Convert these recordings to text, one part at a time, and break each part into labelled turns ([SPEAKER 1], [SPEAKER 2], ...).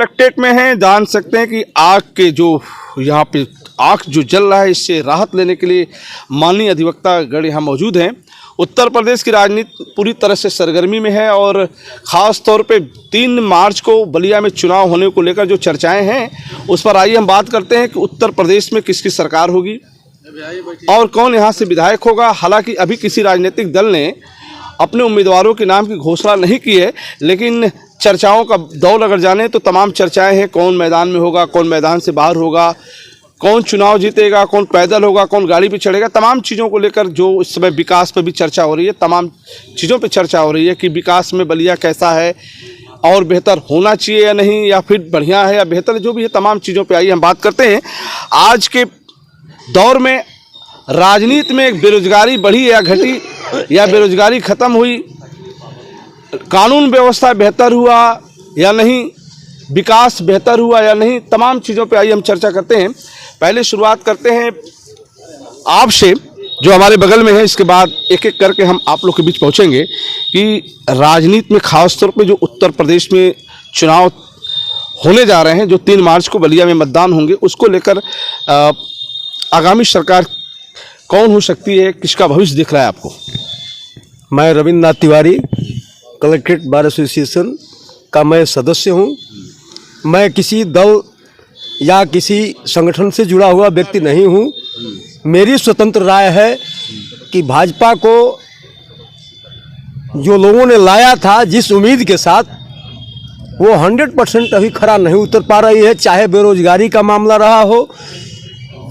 [SPEAKER 1] Collectorate में हैं, जान सकते हैं कि आग के जो यहाँ पे आग जो जल रहा है इससे राहत लेने के लिए माननीय अधिवक्ता गण यहाँ मौजूद हैं। उत्तर प्रदेश की राजनीति पूरी तरह से सरगर्मी में है और ख़ास तौर पे 3 मार्च को बलिया में चुनाव होने को लेकर जो चर्चाएं हैं उस पर आइए हम बात करते हैं कि उत्तर प्रदेश में किसकी सरकार होगी और कौन यहाँ से विधायक होगा। हालांकि अभी किसी राजनीतिक दल ने अपने उम्मीदवारों के नाम की घोषणा नहीं की है, लेकिन चर्चाओं का दौर अगर जाने तो तमाम चर्चाएं हैं, कौन मैदान में होगा, कौन मैदान से बाहर होगा, कौन चुनाव जीतेगा, कौन पैदल होगा, कौन गाड़ी पे चढ़ेगा। तमाम चीज़ों को लेकर जो इस समय विकास पर भी चर्चा हो रही है, तमाम चीज़ों पे चर्चा हो रही है कि विकास में बलिया कैसा है और बेहतर होना चाहिए या नहीं, या फिर बढ़िया है या बेहतर, जो भी है तमाम चीज़ों पे आइए हम बात करते हैं। आज के दौर में राजनीति में बेरोजगारी बढ़ी या घटी या बेरोजगारी ख़त्म हुई, कानून व्यवस्था बेहतर हुआ या नहीं, विकास बेहतर हुआ या नहीं, तमाम चीज़ों पे आइए हम चर्चा करते हैं। पहले शुरुआत करते हैं आपसे जो हमारे बगल में है, इसके बाद एक एक करके हम आप लोग के बीच पहुंचेंगे कि राजनीति में खास तौर पे जो उत्तर प्रदेश में चुनाव होने जा रहे हैं, जो 3 मार्च को बलिया में मतदान होंगे, उसको लेकर आगामी सरकार कौन हो सकती है, किसका भविष्य दिख रहा है आपको?
[SPEAKER 2] मैं रविंद्र नाथ तिवारी, कलेक्ट्रेट बार एसोसिएशन का मैं सदस्य हूँ। मैं किसी दल या किसी संगठन से जुड़ा हुआ व्यक्ति नहीं हूँ। मेरी स्वतंत्र राय है कि भाजपा को जो लोगों ने लाया था जिस उम्मीद के साथ, वो 100% अभी खरा नहीं उतर पा रही है। चाहे बेरोजगारी का मामला रहा हो,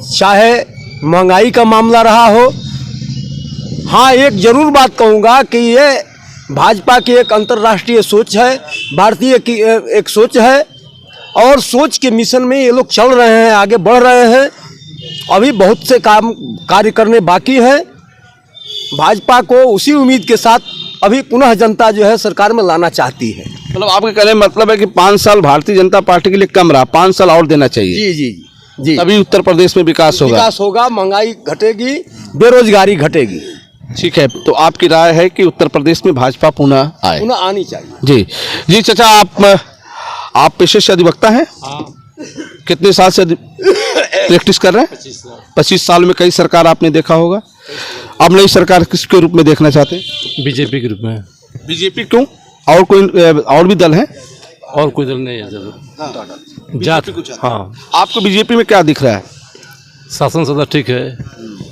[SPEAKER 2] चाहे महंगाई का मामला रहा हो। हाँ, एक ज़रूर बात कहूँगा कि ये भाजपा की एक अंतर्राष्ट्रीय सोच है, भारतीय की एक सोच है और सोच के मिशन में ये लोग चल रहे हैं, आगे बढ़ रहे हैं। अभी बहुत से कार्य करने बाकी है। भाजपा को उसी उम्मीद के साथ अभी पुनः जनता जो है सरकार में लाना चाहती है।
[SPEAKER 1] मतलब आपके कहने का मतलब है कि 5 साल भारतीय जनता पार्टी के लिए कम रहा, 5 साल और देना चाहिए।
[SPEAKER 2] जी जी जी,
[SPEAKER 1] तभी उत्तर प्रदेश में विकास होगा,
[SPEAKER 2] महंगाई घटेगी, बेरोजगारी घटेगी।
[SPEAKER 1] ठीक है, तो आपकी राय है कि उत्तर प्रदेश में भाजपा पुनः
[SPEAKER 2] आनी चाहिए।
[SPEAKER 1] जी जी। चाचा, आप पेशे से अधिवक्ता हैं? कितने साल से प्रैक्टिस कर रहे हैं? 25 साल में कई सरकार आपने देखा होगा। अब नई सरकार किसके रूप में देखना चाहते हैं?
[SPEAKER 3] बीजेपी के रूप में।
[SPEAKER 1] बीजेपी क्यों? और कोई और भी दल है?
[SPEAKER 3] और कोई दल नहीं है जात। हाँ,
[SPEAKER 1] आपको बीजेपी में क्या दिख रहा है?
[SPEAKER 3] शासन सत्ता ठीक है।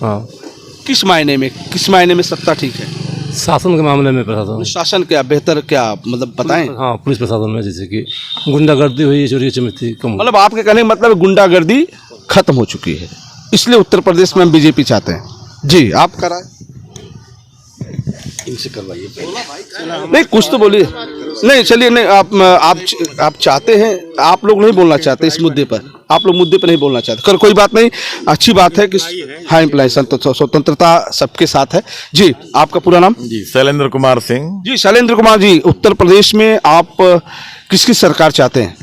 [SPEAKER 3] हाँ,
[SPEAKER 1] किस मायने में सत्ता ठीक है?
[SPEAKER 3] शासन के मामले में प्रशासन,
[SPEAKER 1] शासन क्या बेहतर, क्या मतलब बताएं?
[SPEAKER 3] हाँ, पुलिस प्रशासन में जैसे कि गुंडागर्दी हुई, चोरी चमत्ती कम।
[SPEAKER 1] मतलब आपके कहने का मतलब गुंडागर्दी खत्म हो चुकी है, इसलिए उत्तर प्रदेश में हम बीजेपी चाहते हैं। जी, आप कराएं, इनसे करवाइए। नहीं, कुछ तो बोलिए। नहीं, चलिए, नहीं, आप चाहते हैं, आप लोग नहीं बोलना चाहते इस मुद्दे पर, आप लोग मुद्दे पर नहीं बोलना चाहते। कोई बात नहीं, अच्छी बात है कि हाँ, एम्प्लॉय स्वतंत्रता सबके साथ है। जी, आपका पूरा नाम?
[SPEAKER 4] जी, शैलेंद्र कुमार सिंह।
[SPEAKER 1] जी, शैलेंद्र कुमार जी, उत्तर प्रदेश में आप किसकी सरकार चाहते हैं?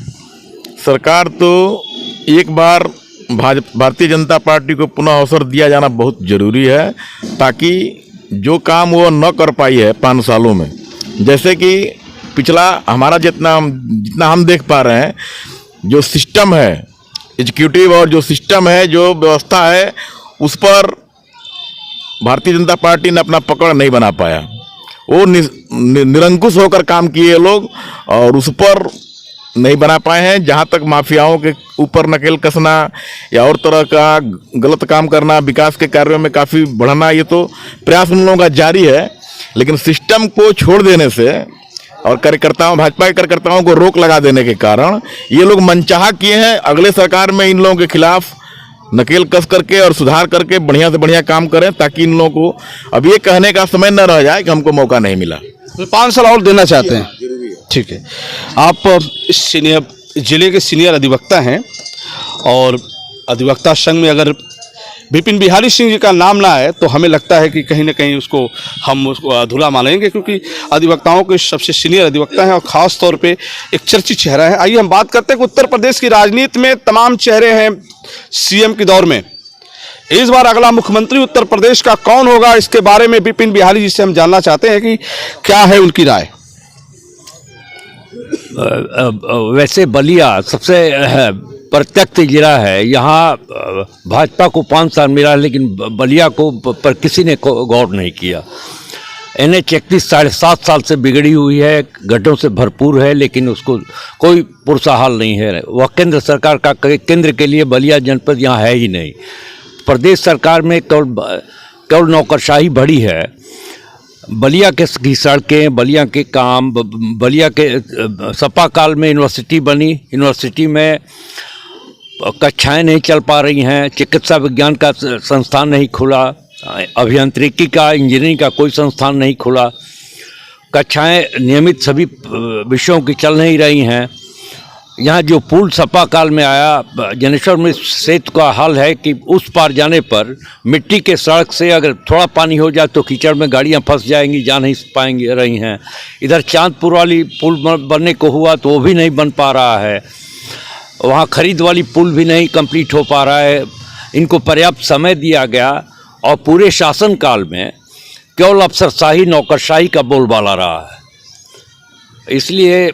[SPEAKER 4] सरकार तो एक बार भारतीय जनता पार्टी को पुनः अवसर दिया जाना बहुत जरूरी है, ताकि जो काम वो न कर पाई है 5 सालों में, जैसे कि पिछला हमारा जितना हम देख पा रहे हैं, जो सिस्टम है एग्जीक्यूटिव और जो सिस्टम है, जो व्यवस्था है, उस पर भारतीय जनता पार्टी ने अपना पकड़ नहीं बना पाया। वो निरंकुश होकर काम किए लोग और उस पर नहीं बना पाए हैं। जहाँ तक माफियाओं के ऊपर नकेल कसना या और तरह का गलत काम करना, विकास के कार्यों में काफ़ी बढ़ना, ये तो प्रयास उन लोगों का जारी है। लेकिन सिस्टम को छोड़ देने से और भाजपा के कार्यकर्ताओं को रोक लगा देने के कारण ये लोग मनचाहा किए हैं। अगले सरकार में इन लोगों के खिलाफ नकेल कस करके और सुधार करके बढ़िया से बढ़िया काम करें, ताकि इन लोगों को अब ये कहने का समय न रह जाए कि हमको मौका नहीं मिला।
[SPEAKER 1] 5 साल और देना चाहते हैं। ठीक है, आप इस जिले के सीनियर अधिवक्ता हैं और अधिवक्ता संघ में अगर विपिन बिहारी सिंह जी का नाम ना आए तो हमें लगता है कि कहीं ना कहीं हम उसको अधूरा मानेंगे, क्योंकि अधिवक्ताओं के सबसे सीनियर अधिवक्ता हैं और ख़ास तौर पे एक चर्चित चेहरा है। आइए हम बात करते हैं कि उत्तर प्रदेश की राजनीति में तमाम चेहरे हैं सीएम के दौर में। इस बार अगला मुख्यमंत्री उत्तर प्रदेश का कौन होगा, इसके बारे में विपिन बिहारी जी से हम जानना चाहते हैं कि क्या है उनकी राय।
[SPEAKER 3] वैसे बलिया सबसे प्रत्यक्ष जिला है। यहाँ भाजपा को 5 साल मिला, लेकिन बलिया को पर किसी ने गौर नहीं किया। NH 31 7.5 साल से बिगड़ी हुई है, गड्ढों से भरपूर है, लेकिन उसको कोई पुरसा हाल नहीं है। वह केंद्र सरकार का केंद्र के लिए बलिया जनपद यहाँ है ही नहीं। प्रदेश सरकार में केवल नौकरशाही बढ़ी है। बलिया की सड़कें, बलिया के काम, बलिया के सपा काल में यूनिवर्सिटी बनी, यूनिवर्सिटी में कक्षाएं नहीं चल पा रही हैं, चिकित्सा विज्ञान का संस्थान नहीं खुला, अभियांत्रिकी का, इंजीनियरिंग का कोई संस्थान नहीं खुला, कक्षाएं नियमित सभी विषयों की चल नहीं रही हैं। यहाँ जो पुल सपा काल में आया, जनेश्वर में सेतु का हाल है कि उस पार जाने पर मिट्टी के सड़क से अगर थोड़ा पानी हो जाए तो कीचड़ में गाड़ियाँ फंस जाएंगी, जा नहीं पाएंगी रही हैं। इधर चांदपुर वाली पुल बनने को हुआ तो वो भी नहीं बन पा रहा है। वहाँ खरीद वाली पुल भी नहीं कंप्लीट हो पा रहा है। इनको पर्याप्त समय दिया गया और पूरे शासनकाल में केवल अफसरशाही, नौकरशाही का बोलबाला रहा है। इसलिए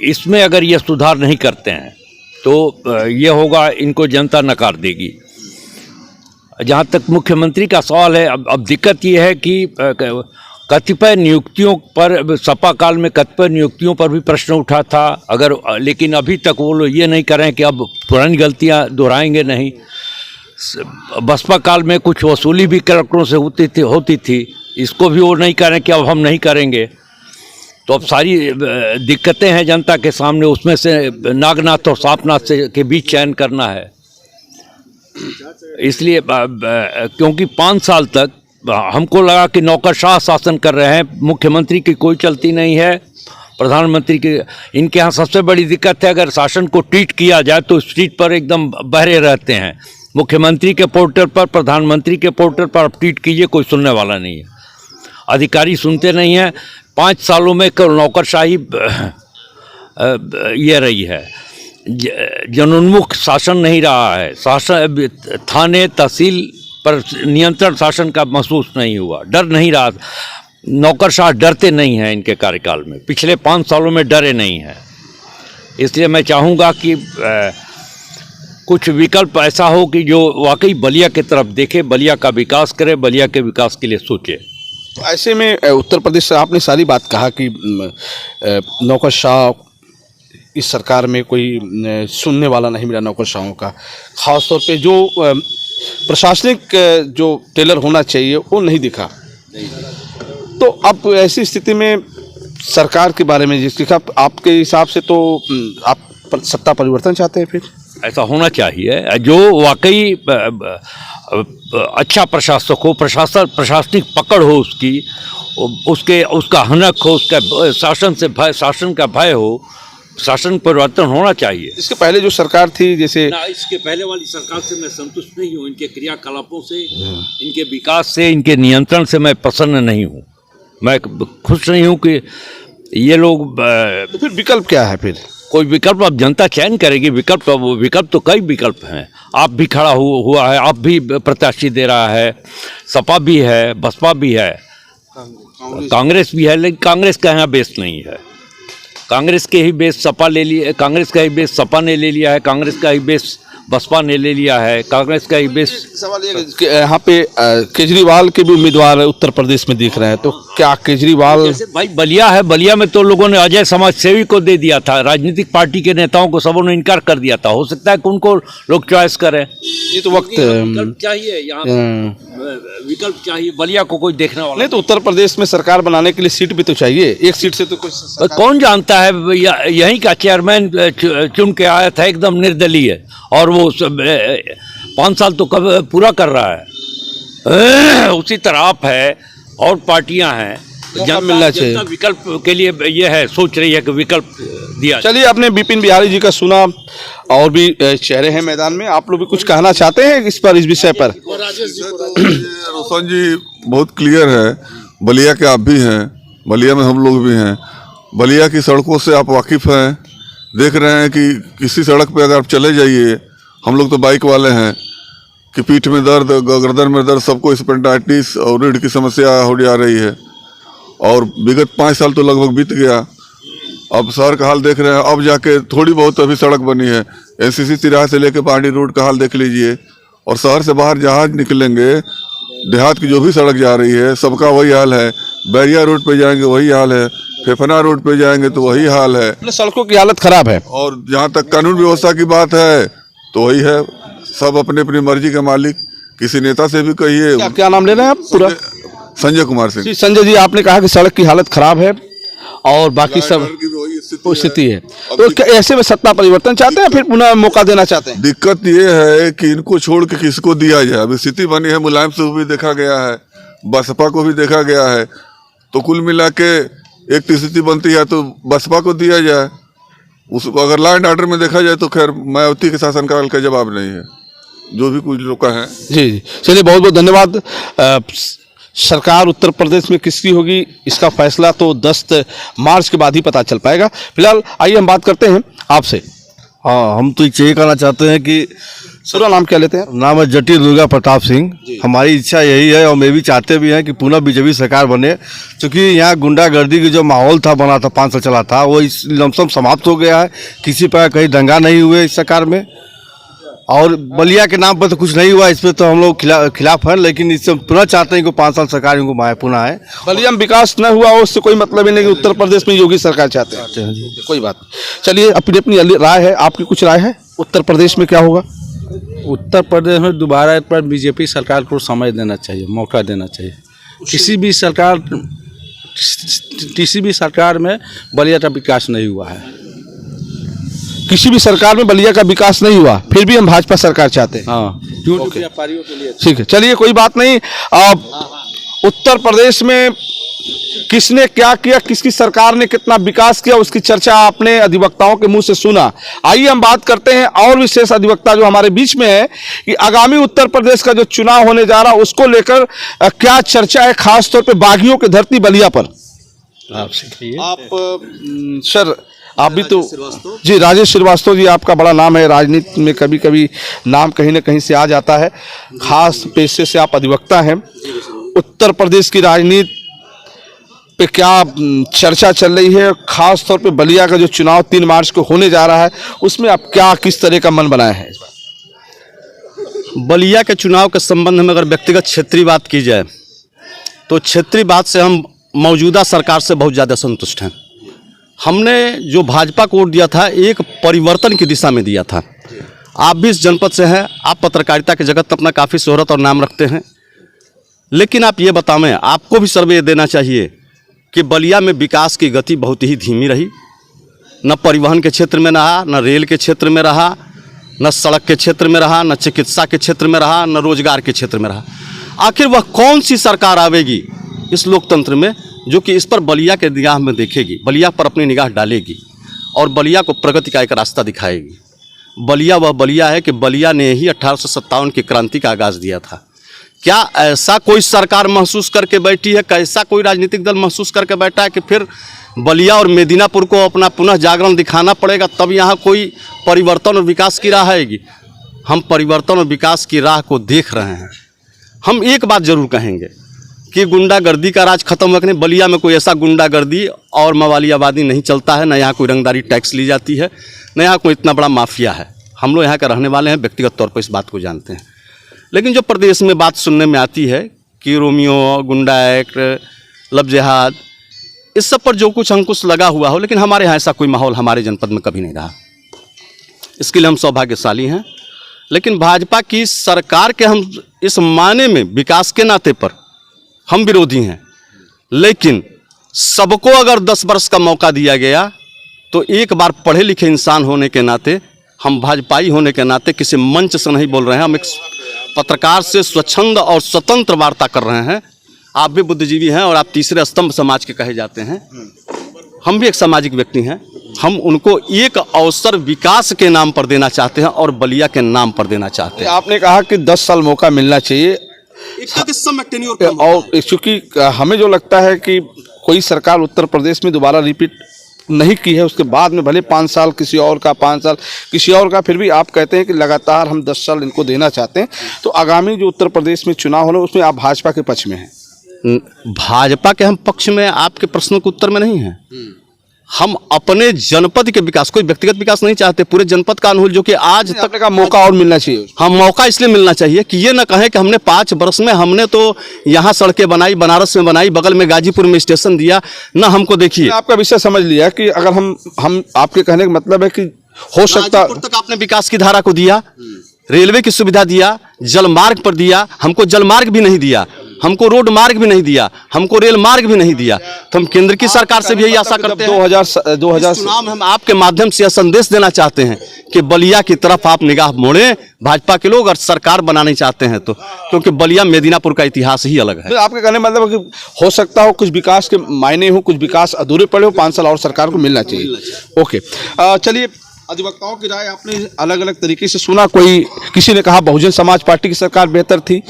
[SPEAKER 3] इसमें अगर ये सुधार नहीं करते हैं तो ये होगा, इनको जनता नकार देगी। जहाँ तक मुख्यमंत्री का सवाल है, अब दिक्कत ये है कि कतिपय नियुक्तियों पर, सपा काल में कतिपय नियुक्तियों पर भी प्रश्न उठा था, लेकिन अभी तक वो लोग ये नहीं कर रहे हैं कि अब पुरानी गलतियाँ दोहराएंगे नहीं। बसपा काल में कुछ वसूली भी कलेक्टरों से होती थी, इसको भी वो नहीं करें कि अब हम नहीं करेंगे। तो अब सारी दिक्कतें हैं जनता के सामने, उसमें से नागनाथ और सांपनाथ से के बीच चयन करना है। इसलिए क्योंकि 5 साल तक हमको लगा कि नौकरशाह शासन कर रहे हैं, मुख्यमंत्री की कोई चलती नहीं है, प्रधानमंत्री की। इनके यहाँ सबसे बड़ी दिक्कत है, अगर शासन को ट्वीट किया जाए तो उस ट्वीट पर एकदम बहरे रहते हैं। मुख्यमंत्री के पोर्टल पर, प्रधानमंत्री के पोर्टल पर आप ट्वीट कीजिए, कोई सुनने वाला नहीं है, अधिकारी सुनते नहीं हैं। 5 सालों में नौकरशाही ये रही है, जनोन्मुख शासन नहीं रहा है। शासन, थाने तहसील पर नियंत्रण शासन का महसूस नहीं हुआ, डर नहीं रहा। नौकरशाह डरते नहीं हैं इनके कार्यकाल में, पिछले 5 सालों में डरे नहीं हैं। इसलिए मैं चाहूँगा कि कुछ विकल्प ऐसा हो कि जो वाकई बलिया की तरफ देखे, बलिया का विकास करे, बलिया के विकास के लिए सोचे।
[SPEAKER 1] तो ऐसे में उत्तर प्रदेश से आपने सारी बात कहा कि नौकरशाह इस सरकार में कोई सुनने वाला नहीं मिला नौकरशाहों का, ख़ासतौर पे जो प्रशासनिक जो टेलर होना चाहिए वो नहीं दिखा। तो अब ऐसी स्थिति में सरकार के बारे में जिसके आपके हिसाब से तो आप सत्ता परिवर्तन चाहते हैं? फिर
[SPEAKER 3] ऐसा होना चाहिए, जो वाकई अच्छा प्रशासक हो, प्रशासनिक पकड़ हो उसका हनक हो, उसका शासन का भय हो, शासन परिवर्तन होना चाहिए।
[SPEAKER 1] इसके पहले जो सरकार थी, जैसे
[SPEAKER 3] इसके पहले वाली सरकार से मैं संतुष्ट नहीं हूँ। इनके क्रियाकलापों से, इनके विकास से, इनके नियंत्रण से मैं प्रसन्न नहीं हूँ। मैं खुश नहीं हूँ कि ये लोग।
[SPEAKER 1] तो फिर विकल्प क्या है? फिर
[SPEAKER 3] कोई विकल्प अब जनता चयन करेगी। विकल्प तो कई विकल्प हैं। आप भी खड़ा हुआ है, आप भी प्रत्याशी दे रहा है, सपा भी है, बसपा भी है, कांग्रेस भी है, लेकिन कांग्रेस का यहाँ बेस नहीं है। कांग्रेस के ही बेस सपा ले लिया, कांग्रेस का ही बेस सपा ने ले लिया है, कांग्रेस का ही बेस बसपा ने ले लिया है, कांग्रेस का ही बेस।
[SPEAKER 1] सवाल ये कि यहाँ पे केजरीवाल के भी उम्मीदवार उत्तर प्रदेश में दिख रहे हैं, तो क्या केजरीवाल?
[SPEAKER 3] भाई बलिया है, बलिया में तो लोगों ने अजय समाज सेवी को दे दिया था, राजनीतिक पार्टी के नेताओं को सबों ने इनकार कर दिया था। हो सकता है कि उनको लोग चॉइस करें।
[SPEAKER 1] ये तो वक्त
[SPEAKER 3] विकल्प चाहिए, यहाँ विकल्प चाहिए। बलिया को कोई देखने वाला
[SPEAKER 1] नहीं। तो उत्तर प्रदेश में सरकार बनाने के लिए सीट भी तो चाहिए, एक सीट से तो कुछ।
[SPEAKER 3] कौन जानता है, यहीं का चेयरमैन चुन के आया था, एकदम निर्दलीय, और वो 5 साल तो कब पूरा कर रहा है। उसी तरह आप है और पार्टियां हैं, जनता
[SPEAKER 1] मिलना चाहिए।
[SPEAKER 3] विकल्प के लिए ये है, सोच रही है कि विकल्प दिया।
[SPEAKER 1] चलिए, आपने बिपिन बिहारी जी का सुना, और भी चेहरे हैं मैदान में। आप लोग भी कुछ कहना चाहते हैं इस विषय पर?
[SPEAKER 5] रोशन जी बहुत क्लियर है, बलिया के आप भी हैं, बलिया में हम लोग भी हैं। बलिया की सड़कों से आप वाकिफ़ हैं, देख रहे हैं कि किसी सड़क पे अगर आप चले जाइए, हम लोग तो बाइक वाले हैं, कि पीठ में दर्द, गर्दन में दर्द, सबको स्पेंडाइटिस और रीढ़ की समस्या हो जा रही है। और विगत 5 साल तो लगभग बीत गया, अब शहर का हाल देख रहे हैं, अब जाके थोड़ी बहुत अभी सड़क बनी है। एनसीसी तिराहा से लेके पांडी रोड का हाल देख लीजिए, और शहर से बाहर जहाँ निकलेंगे देहात की जो भी सड़क जा रही है सबका वही हाल है। बैरिया रोड पे जाएंगे वही हाल है, फेफना रोड पे जाएंगे तो वही हाल है,
[SPEAKER 1] मतलब सड़कों की हालत खराब है।
[SPEAKER 5] और जहाँ तक कानून व्यवस्था की बात है तो वही है, सब अपनी अपनी मर्जी के मालिक। किसी नेता से भी कहिए।
[SPEAKER 1] क्या नाम ले रहे हैं आप पूरा?
[SPEAKER 5] संजय कुमार सिंह।
[SPEAKER 1] जी संजय जी, आपने कहा कि सड़क की हालत खराब है और बाकी सब
[SPEAKER 5] की भी वही
[SPEAKER 1] स्थिति है, तो क्या ऐसे में सत्ता परिवर्तन चाहते हैं फिर पुनः मौका देना चाहते हैं?
[SPEAKER 5] दिक्कत ये है कि इनको छोड़ के किसको दिया जाए। अभी स्थिति बनी है, मुलायम से भी देखा गया है, बसपा को भी देखा गया है, तो कुल मिला के एक स्थिति बनती है तो बसपा को दिया जाए। उसको अगर लॉ एंड ऑर्डर में देखा जाए तो खैर मायावती के शासनकाल का जवाब नहीं है, जो भी कुछ लोग हैं।
[SPEAKER 1] जी जी, चलिए बहुत बहुत धन्यवाद। सरकार उत्तर प्रदेश में किसकी होगी इसका फैसला तो 10 मार्च के बाद ही पता चल पाएगा। फिलहाल आइए हम बात करते हैं आपसे।
[SPEAKER 6] हाँ, हम तो यही कहना चाहते हैं कि
[SPEAKER 1] पूरा नाम क्या लेते हैं?
[SPEAKER 6] नाम है जटिल दुर्गा प्रताप सिंह। हमारी इच्छा यही है और मैं भी चाहते भी हैं कि पुनः बीजेपी सरकार बने, क्योंकि यहाँ गुंडागर्दी की जो माहौल था बना था 5 साल चला था वो इस लमसम समाप्त हो गया है। किसी पर कहीं दंगा नहीं हुए इस सरकार में, और बलिया के नाम पर तो कुछ नहीं हुआ, इस पर तो हम लोग खिलाफ हैं, लेकिन इससे पुनः चाहते हैं कि 5 साल सरकार इनको पुनः आए।
[SPEAKER 1] बलिया में विकास न हुआ उससे कोई मतलब ही नहीं कि उत्तर प्रदेश में योगी सरकार चाहते हैं। कोई बात नहीं, चलिए अपनी अपनी राय है, आपकी कुछ राय है उत्तर प्रदेश में क्या होगा?
[SPEAKER 7] उत्तर प्रदेश में दोबारा एक बार बीजेपी सरकार को समय देना चाहिए, मौका देना चाहिए। किसी भी सरकार में बलिया का विकास नहीं हुआ है।
[SPEAKER 1] किसी भी सरकार में बलिया का विकास नहीं हुआ, फिर भी हम भाजपा सरकार चाहते हैं।
[SPEAKER 7] हाँ, व्यापारियों के लिए
[SPEAKER 1] ठीक है, चलिए कोई बात नहीं। उत्तर प्रदेश में किसने क्या किया, किसकी सरकार ने कितना विकास किया, उसकी चर्चा आपने अधिवक्ताओं के मुंह से सुना। आइए हम बात करते हैं और विशेष अधिवक्ता जो हमारे बीच में है कि आगामी उत्तर प्रदेश का जो चुनाव होने जा रहा है उसको लेकर क्या चर्चा है, खासतौर पे बागियों की धरती बलिया पर। आप सर आप भी तो जी, राजेश श्रीवास्तव जी आपका बड़ा नाम है राजनीति में, कभी कभी नाम कहीं ना कहीं से आ जाता है, खास पेशे से आप अधिवक्ता हैं। उत्तर प्रदेश की राजनीति पे क्या चर्चा चल रही है, खास तौर पे बलिया का जो चुनाव 3 मार्च को होने जा रहा है उसमें आप क्या किस तरह का मन बनाया है?
[SPEAKER 2] बलिया के चुनाव के संबंध में अगर व्यक्तिगत क्षेत्रीय बात की जाए तो क्षेत्रीय बात से हम मौजूदा सरकार से बहुत ज़्यादा संतुष्ट हैं। हमने जो भाजपा को वोट दिया था एक परिवर्तन की दिशा में दिया था। आप भी इस जनपद से हैं, आप पत्रकारिता के जगत में अपना काफ़ी शोहरत और नाम रखते हैं, लेकिन आप ये बताएं, आपको भी सर्वे देना चाहिए कि बलिया में विकास की गति बहुत ही धीमी रही। न परिवहन के क्षेत्र में रहा, न रेल के क्षेत्र में रहा, न सड़क के क्षेत्र में रहा, न चिकित्सा के क्षेत्र में रहा, न रोजगार के क्षेत्र में रहा। आखिर वह कौन सी सरकार आवेगी इस लोकतंत्र में जो कि इस पर बलिया के निगाह में देखेगी, बलिया पर अपनी निगाह डालेगी और बलिया को प्रगति का एक रास्ता दिखाएगी। बलिया वह बलिया है कि बलिया ने ही 1857 की क्रांति का आगाज़ दिया था। क्या ऐसा कोई सरकार महसूस करके बैठी है, कैसा कोई राजनीतिक दल महसूस करके बैठा है कि फिर बलिया और मेदिनापुर को अपना पुनः जागरण दिखाना पड़ेगा तब यहाँ कोई परिवर्तन और विकास की राह आएगी? हम परिवर्तन और विकास की राह को देख रहे हैं। हम एक बात जरूर कहेंगे कि गुंडागर्दी का राज खत्म हुआ कि नहीं। बलिया में कोई ऐसा गुंडागर्दी और मवालियाबादी नहीं चलता है, न यहाँ कोई रंगदारी टैक्स ली जाती है, न यहाँ कोई इतना बड़ा माफिया है। हम लोग यहाँ के रहने वाले हैं, व्यक्तिगत तौर पर इस बात को जानते हैं। लेकिन जो प्रदेश में बात सुनने में आती है कि रोमियो, गुंडा एक्ट, लब जिहाद, इस सब पर जो कुछ अंकुश लगा हुआ हो, लेकिन हमारे यहाँ ऐसा कोई माहौल हमारे जनपद में कभी नहीं रहा। इसके लिए हम सौभाग्यशाली हैं। लेकिन भाजपा की सरकार के हम इस मायने में विकास के नाते पर हम विरोधी हैं, लेकिन सबको अगर 10 वर्ष का मौका दिया गया तो एक बार पढ़े लिखे इंसान होने के नाते, हम भाजपाई होने के नाते किसी मंच से नहीं बोल रहे हैं, हम एक पत्रकार से स्वच्छंद और स्वतंत्र वार्ता कर रहे हैं। आप भी बुद्धिजीवी हैं और आप तीसरे स्तंभ समाज के कहे जाते हैं, हम भी एक सामाजिक व्यक्ति हैं। हम उनको एक अवसर विकास के नाम पर देना चाहते हैं और बलिया के नाम पर देना चाहते हैं।
[SPEAKER 1] आपने कहा कि 10 साल मौका मिलना चाहिए और चूँकि हमें जो लगता है कि कोई सरकार उत्तर प्रदेश में दोबारा रिपीट नहीं की है, उसके बाद में भले 5 साल किसी और का, 5 साल किसी और का, फिर भी आप कहते हैं कि लगातार हम 10 साल इनको देना चाहते हैं। तो आगामी जो उत्तर प्रदेश में चुनाव होना उसमें आप भाजपा के पक्ष में हैं?
[SPEAKER 2] भाजपा के हम पक्ष में आपके प्रश्नों के उत्तर में नहीं है।
[SPEAKER 8] हम अपने जनपद के विकास, कोई व्यक्तिगत विकास नहीं चाहते, पूरे जनपद का अनुकूल, जो कि आज तक
[SPEAKER 1] आपने कहा मौका और मिलना चाहिए।
[SPEAKER 8] हम मौका इसलिए मिलना चाहिए कि ये ना कहें कि हमने 5 वर्ष में हमने तो यहाँ सड़कें बनाई, बनारस में बनाई, बगल में गाजीपुर में स्टेशन दिया, ना हमको देखिए।
[SPEAKER 1] मैंने आपका विषय समझ लिया कि अगर हम आपके कहने का मतलब है कि हो सकता
[SPEAKER 8] गाजीपुर तक आपने विकास की धारा को दिया, रेलवे की सुविधा दिया, जल मार्ग पर दिया, हमको जल मार्ग भी नहीं दिया, हमको रोड मार्ग भी नहीं दिया, हमको रेल मार्ग भी नहीं दिया। तो हम केंद्र की सरकार से भी यही आशा करते हैं।
[SPEAKER 1] 2000
[SPEAKER 8] चुनाव में हम आपके माध्यम से यह संदेश देना चाहते हैं कि बलिया की तरफ आप निगाह मोड़ें, भाजपा के लोग, और सरकार बनाने चाहते हैं तो, क्योंकि बलिया मेदिनापुर का इतिहास ही अलग है।
[SPEAKER 1] तो आपके कहने का मतलब है कि हो सकता हो कुछ विकास के मायने हो, कुछ विकास अधूरे पड़े हो, 5 साल और सरकार को मिलना चाहिए। ओके, चलिए, अधिवक्ताओं की राय आपने अलग अलग तरीके से सुना। किसी ने कहा बहुजन समाज पार्टी की सरकार बेहतर थी,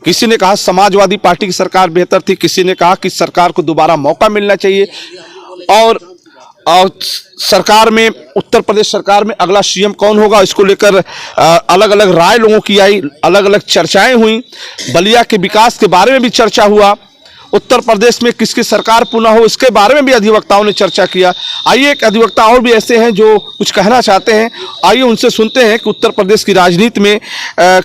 [SPEAKER 1] किसी ने कहा समाजवादी पार्टी की सरकार बेहतर थी, किसी ने कहा कि सरकार को दोबारा मौका मिलना चाहिए, और सरकार में, उत्तर प्रदेश सरकार में अगला सीएम कौन होगा, इसको लेकर अलग अलग राय लोगों की आई, अलग अलग चर्चाएं हुई। बलिया के विकास के बारे में भी चर्चा हुआ, उत्तर प्रदेश में किसकी सरकार पुनः हो इसके बारे में भी अधिवक्ताओं ने चर्चा किया। आइए, एक अधिवक्ता और भी ऐसे हैं जो कुछ कहना चाहते हैं, आइए उनसे सुनते हैं कि उत्तर प्रदेश की राजनीति में,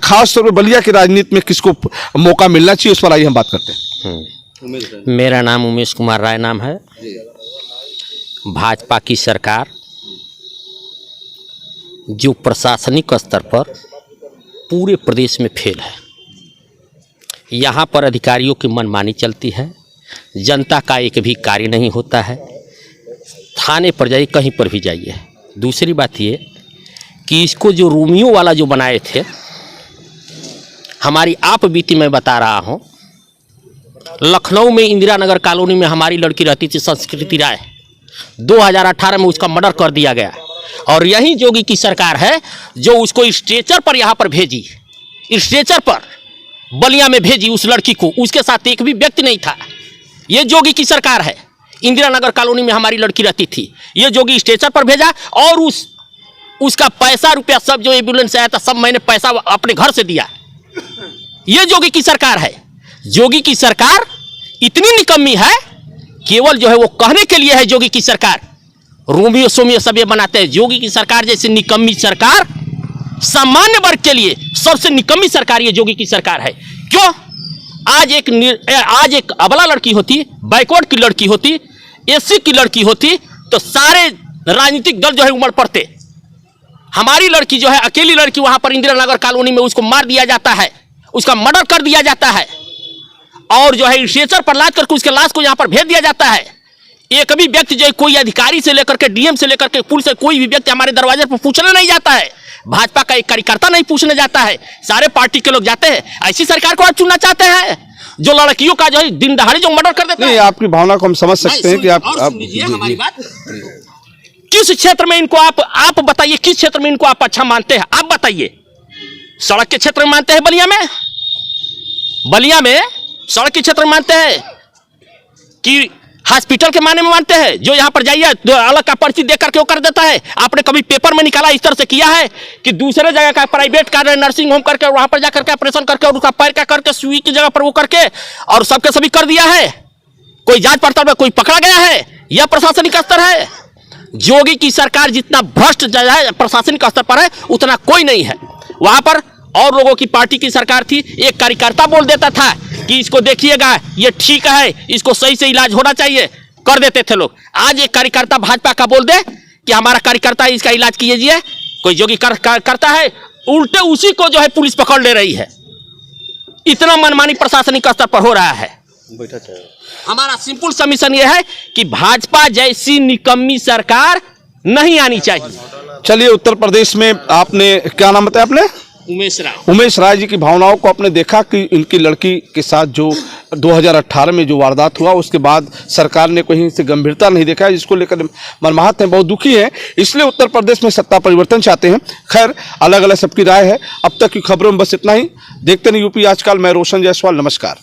[SPEAKER 1] खास तौर पर बलिया की राजनीति में किसको मौका मिलना चाहिए, उस पर आइए हम बात करते हैं।
[SPEAKER 9] मेरा नाम उमेश कुमार राय नाम है। भाजपा की सरकार जो प्रशासनिक स्तर पर पूरे प्रदेश में फेल है, यहाँ पर अधिकारियों की मनमानी चलती है, जनता का एक भी कार्य नहीं होता है, थाने पर जाइए, कहीं पर भी जाइए। दूसरी बात ये कि इसको जो रोमियो वाला जो बनाए थे, हमारी आप बीती मैं बता रहा हूँ, लखनऊ में इंदिरा नगर कॉलोनी में हमारी लड़की रहती थी संस्कृति राय, 2018 में उसका मर्डर कर दिया गया, और यही जोगी की सरकार है जो उसको स्ट्रेचर पर यहाँ पर भेजी, स्ट्रेचर पर बलिया में भेजी उस लड़की को, उसके साथ एक भी व्यक्ति नहीं था। ये जोगी की सरकार है। इंदिरा नगर कॉलोनी में हमारी लड़की रहती थी, ये जोगी स्ट्रेचर पर भेजा, और उसका पैसा रुपया सब जो एम्बुलेंस आया था सब मैंने पैसा अपने घर से दिया। ये जोगी की सरकार है। जोगी की सरकार इतनी निकम्मी है, केवल जो है वो कहने के लिए है जोगी की सरकार, रोमियो सोमियो सब ये बनाते हैं। जोगी की सरकार जैसी निकम्मी सरकार सामान्य वर्ग के लिए सबसे निकम्मी सरकार ये जोगी की सरकार है। क्यों? आज एक अबला लड़की होती, बैकवर्ड की लड़की होती, एससी की लड़की होती, तो सारे राजनीतिक दल जो है उमड़ पड़ते। हमारी लड़की जो है अकेली लड़की, वहां पर इंदिरा नगर कॉलोनी में उसको मार दिया जाता है, उसका मर्डर कर दिया जाता है, और जो है स्ट्रेचर पर लाद करके उसके लाश को यहाँ पर भेज दिया जाता है। एक भी व्यक्ति जो है, कोई अधिकारी से लेकर के डीएम से लेकर के पुलिस से, कोई भी व्यक्ति हमारे दरवाजे पर पूछने नहीं जाता है। भाजपा का एक कार्यकर्ता नहीं पूछने जाता है, सारे पार्टी के लोग जाते हैं। ऐसी सरकार को आप चुनना चाहते हैं जो लड़कियों का जो है दिन दहाड़े जो मर्डर कर देते हैं?
[SPEAKER 1] आपकी भावना को हम समझ सकते हैं कि आप
[SPEAKER 9] हमारी बात, किस क्षेत्र में इनको आप बताइए, किस क्षेत्र में इनको आप अच्छा मानते हैं? आप बताइए। सड़क के क्षेत्र में मानते हैं बलिया में सड़क के क्षेत्र में मानते हैं कि हॉस्पिटल के माने में मानते हैं? जो यहाँ पर जाइए अलग का पर्ची देकर के वो कर देता है। आपने कभी पेपर में निकाला इस तरह से किया है कि दूसरे जगह का प्राइवेट का नर्सिंग होम करके वहां पर जाकर के ऑपरेशन करके और उसका पैर का करके सुई की जगह पर वो करके और सबके सभी कर दिया है? कोई जांच पड़ताल में कोई पकड़ा गया है? यह प्रशासनिक स्तर है। जोगी की सरकार जितना भ्रष्ट प्रशासनिक स्तर पर है उतना कोई नहीं है। वहां पर और लोगों की पार्टी की सरकार थी, एक कार्यकर्ता बोल देता था कि इसको देखिएगा ये ठीक है, इसको सही से इलाज होना चाहिए, कर देते थे लोग। आज एक कार्यकर्ता भाजपा का बोल दे कि हमारा कार्यकर्ता है, इसका इलाज कीजिए, कोई जोगी करता है, उल्टे उसी को जो है पुलिस पकड़ ले रही है। इतना मनमानी प्रशासनिक स्तर पर हो रहा है। हमारा सिंपल सबमिशन यह है कि भाजपा जैसी निकम्मी सरकार नहीं आनी चाहिए।
[SPEAKER 1] चलिए, उत्तर प्रदेश में आपने क्या नाम बताया आपने? उमेश राय जी की भावनाओं को आपने देखा कि इनकी लड़की के साथ जो 2018 में जो वारदात हुआ उसके बाद सरकार ने कहीं से गंभीरता नहीं देखा है, जिसको लेकर मनमाहत हैं, बहुत दुखी हैं, इसलिए उत्तर प्रदेश में सत्ता परिवर्तन चाहते हैं। खैर, अलग अलग सबकी राय है। अब तक की खबरों में बस इतना ही। देखते नहीं यूपी आजकल। मैं रोशन जायसवाल, नमस्कार।